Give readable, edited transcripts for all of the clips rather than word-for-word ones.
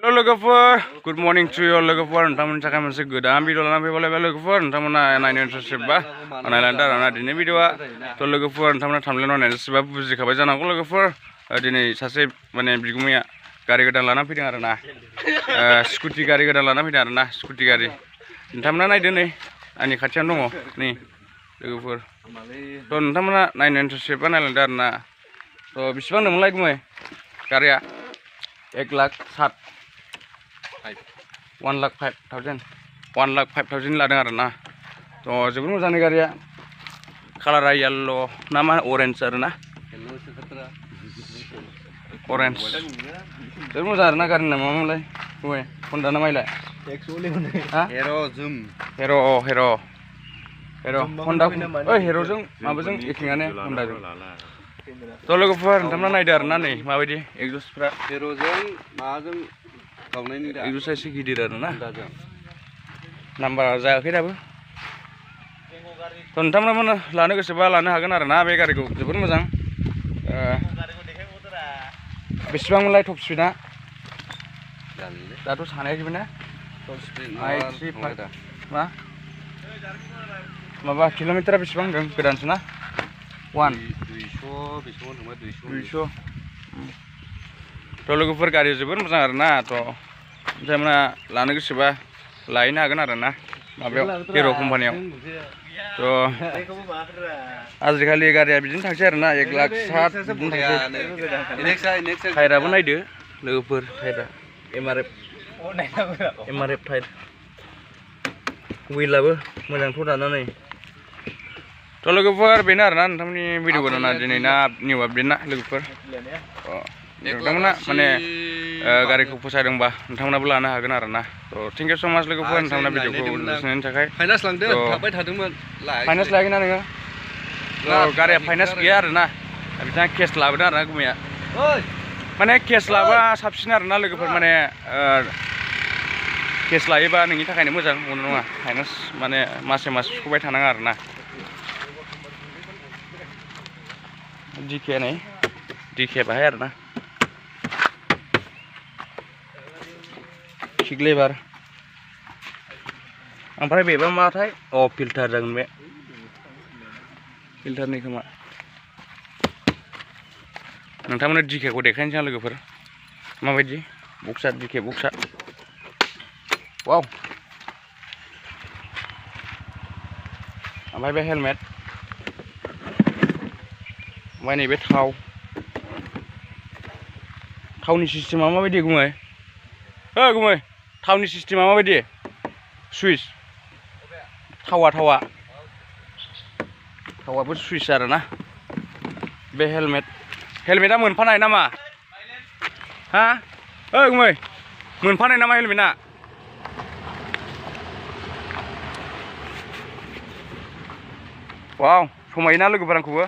Halo logofor, good morning to you logofor. Nonton cakap masih goda video lalu boleh logofor. Nonton mana naik sebab, mana lantar, mana di ini video. To logofor, nonton mana tampilan mana sebab buzi kabar jangan aku logofor. Di ini sase mana bigumnya gari goda lana pidang arena, skuti gari goda lana pidang arena, skuti gari. Nonton mana naik di ini, ani kacian dong, nih logofor. To nonton mana naik sebab mana lantar na. To bisbang dong mulai gumai karya 1,07,000 1,05,000 1,05,000 लादों आरो ना तो जोबोर मोजांनि गारिया कालारा yellow ना मा अरेन्ज आरो ना अरेन्ज जोबोर मोजां आरो ना गारिनि नामा मामोनलाय गुमै हन्डा ना माइलाय हेर' हन्डा ओइ हेर'जों माबाजों एखेङानो हन्डाजों तो लोगोफोर नोंथांमोना नायदो आरो ना नै माबायदि एग्जस्टफ्रा हेर'जों माजों गावनायनि एग्जस्टआ एसे गिदिर आरो ना नाम्बार जायाखै दाबो तो नोंथांमोना लानो गोसोबा लानो हागोन आरो ना बे गारिखौ जोबोर मोजां बेसेबांमोनलाय टप स्पिडआ दाथ' सानायाखैमोन ना मा माबा किल'मिटारा बेसेबां होनदों गोदानसो ना 200 तो लोगोफोर गारि जोबोर मोजां आरो ना तो नोंथांमोना लानो गोसोबा लायनो हागोन आरो ना माबायाव हिर' कम्पानियाव तो आजिखालि गारिया बिदिनो थांसै आरो ना 1,07,000 बिदिनो थांसै टायराबो नायदो लोगोफोर टायरा एमआरएफ टायर हुइलाबो मोजांथ' दाना नै तो लोगोफोर बेनो आरो ना नोंथांमोननि भिडिअखौ ना दिनै ना निउ आपडेट ना लोगोफोर नोंथांमोना माने गारिखौ फसायदोंबा नोंथांमोनाबो लानो हागोन आरो ना तो थेंक इउ स' माच लोगोफोर नोंथांमोना भिडिअखौ नायनायनि थाखाय फाइनान्स लांदों थाबाय थादोंमोन फाइनान्स लायाखै ना नोङो गारिया फाइनान्स गैया आरो ना बिथाङा केस लाबोदों आरो ना गुमैया माने केस लाबा साबसिन आरो ना लोगोफोर माने केस लायोबा नोंनि थाखायनो मोजां नङा फाइनान्स माने मासे मास सुख'बाय थानाङा आरो ना डिके नै डिके बाहाय आरो ना किक लेबार ओमफ्राय बेबा माथाय फिल्टार जागोन बे फिल्टारनि खोमा नोंथांमोननो डिकेखौ देखायनोसै आं लोगोफोर माबायदि बक्सा डिके बक्सा वाव ओमफ्राय बे हेलमेट ओमफ्राय नैबे थावनि सिस्टेमा माबायदि गुमै गुमै थावनि सिस्टेमा माबायदि सुइस थावाबो सुइस आरो ना बे हेलमेटा मोनफानाय नामा हा गुमै मोनफानाय नामा हेलमेटा वाव समायोना लोगोफोर आंखौबो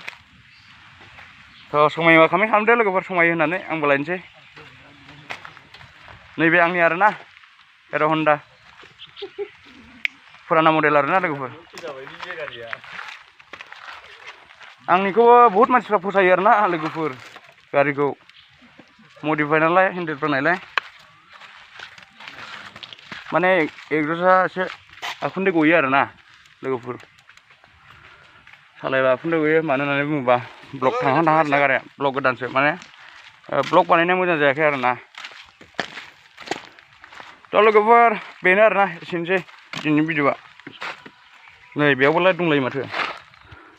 थ' समायबा खालामनाय खालामदो लोगोफोर समायो होननानै आंबो लायनोसै नैबे आंनि आरो ना हिर' हन्डा फुराना मडेल आरो ना लोगोफोर आंनिखौबो बहुत मानसिफ्रा फसायो आरो ना लोगोफोर गारिखौ मडिफाइ नालाय हेन्डेलफोर नालाय माने एग्जस्टआ एसे उखुन्दै गयो आरो ना लोगोफोर सालायबा उखुन्दै गयो मानो होननानै बुङोबा ब्लक थांहां आरो ना गारिया ब्लक गोदानसो माने ब्लक बानायनाया मोजां जायाखै आरो ना थ' लोगोफोर बेनो आरो ना एसेनोसै दिनैनि भिडिअआ नै बेयावबो लाइट दंलायो माथो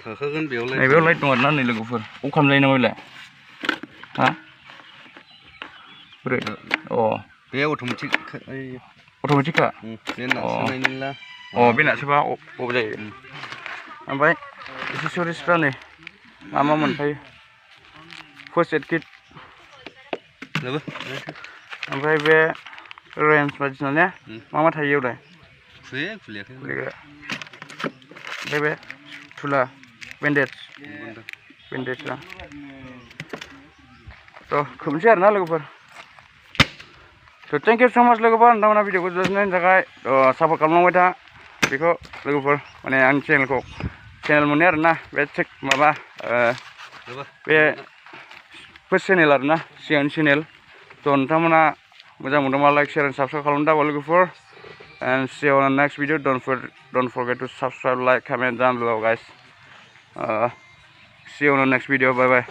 थाखागोन बेयाव लाइट दं आरो ना नै लोगोफोर अफ खालामजायो ना बेलाय हा बोरै बे अट'मेटिकखा बे नासोबा अफ जायो ओमफ्राय एक्सेसरिसफ्रा नै मा मोनफायो फार्स्ट एड किट ओमफ्राय बे रेन्स बायदिसिना ने मा थायो बेयावलाय खुलिग्रा ओमफ्राय बे थुला बेन्डेजआ थ' खोबनोसै आरो ना लोगोफोर थ' थेंक इउ स' माच लोगोफोर नोंथांमोना भिडिअखौ जोबनायनि थाखाय सापर्ट खालामलांबाय था बेखौ लोगोफोर माने आंनि चेनेल मोननाय आरो ना बे माबा बे फार्स्ट चेनेल आरो ना सिगांनि चेनेल थ' नोंथांमोना मोजां मोनदोंबा लाइक शेयार एन्ड साबस्क्राइब खालामनो दाबाव लोगोफोर and see you on the next video. Don't forget to subscribe, like, comment down below, guys. See you on the next video. Bye bye.